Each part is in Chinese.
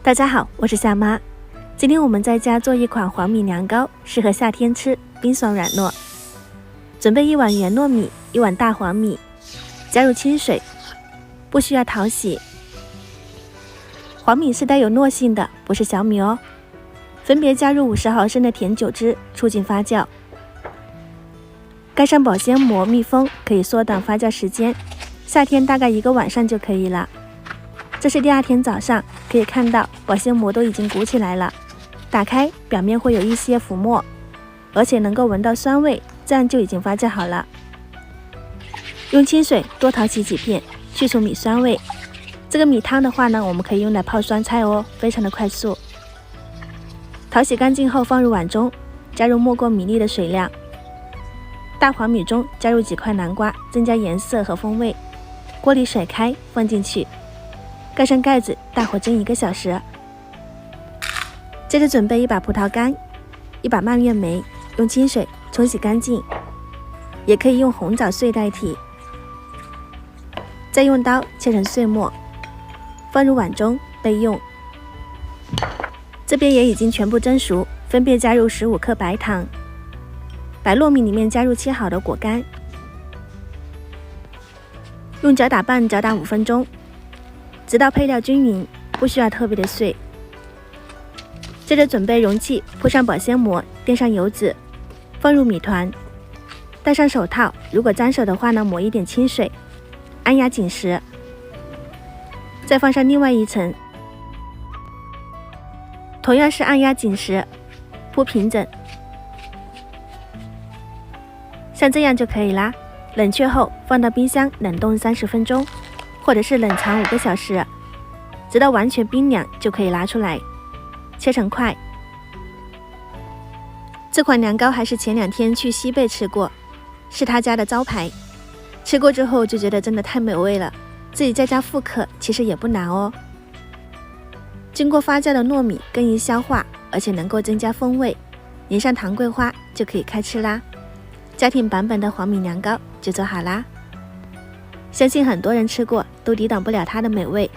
大家好，我是夏妈。今天我们在家做一款黄米凉糕，适合夏天吃，冰爽软糯。准备1碗圆糯米，1碗大黄米，加入清水，不需要淘洗。黄米是带有糯性的，不是小米哦。分别加入50毫升的甜酒汁，促进发酵。盖上保鲜膜密封，可以缩短发酵时间。夏天大概1个晚上就可以了。这是第2天早上，可以看到保鲜膜都已经鼓起来了。打开，表面会有一些浮沫，而且能够闻到酸味，这样就已经发酵好了。用清水多淘洗几遍，去除米酸味。这个米汤的话呢，我们可以用来泡酸菜哦，非常的快速。淘洗干净后放入碗中，加入没过米粒的水量。大黄米中加入几块南瓜，增加颜色和风味。锅里甩开，放进去，盖上盖子，大火蒸1个小时。接着准备1把葡萄干，1把蔓越莓，用清水冲洗干净，也可以用红枣碎代替。再用刀切成碎末，放入碗中备用。这边也已经全部蒸熟，分别加入15克白糖，白糯米里面加入切好的果干，用搅打棒搅打5分钟，直到配料均匀，不需要特别的碎。接着准备容器，铺上保鲜膜，垫上油纸，放入米团，戴上手套，如果沾手的话呢，抹一点清水，按压紧实，再放上另外1层，同样是按压紧实，铺平整，像这样就可以啦。冷却后放到冰箱冷冻30分钟，或者是冷藏5个小时，直到完全冰凉就可以拿出来，切成块。这款凉糕还是前2天去西贝吃过，是他家的招牌。吃过之后就觉得真的太美味了，自己在家复刻其实也不难哦。经过发酵的糯米更易消化，而且能够增加风味，淋上糖桂花就可以开吃啦。家庭版本的黄米凉糕就做好啦，相信很多人吃过都抵挡不了它的美味，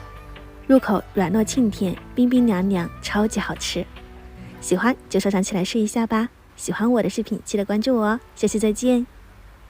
入口软糯沁甜，冰冰凉凉，超级好吃。喜欢就收藏起来试一下吧。喜欢我的视频记得关注我哦，下期再见。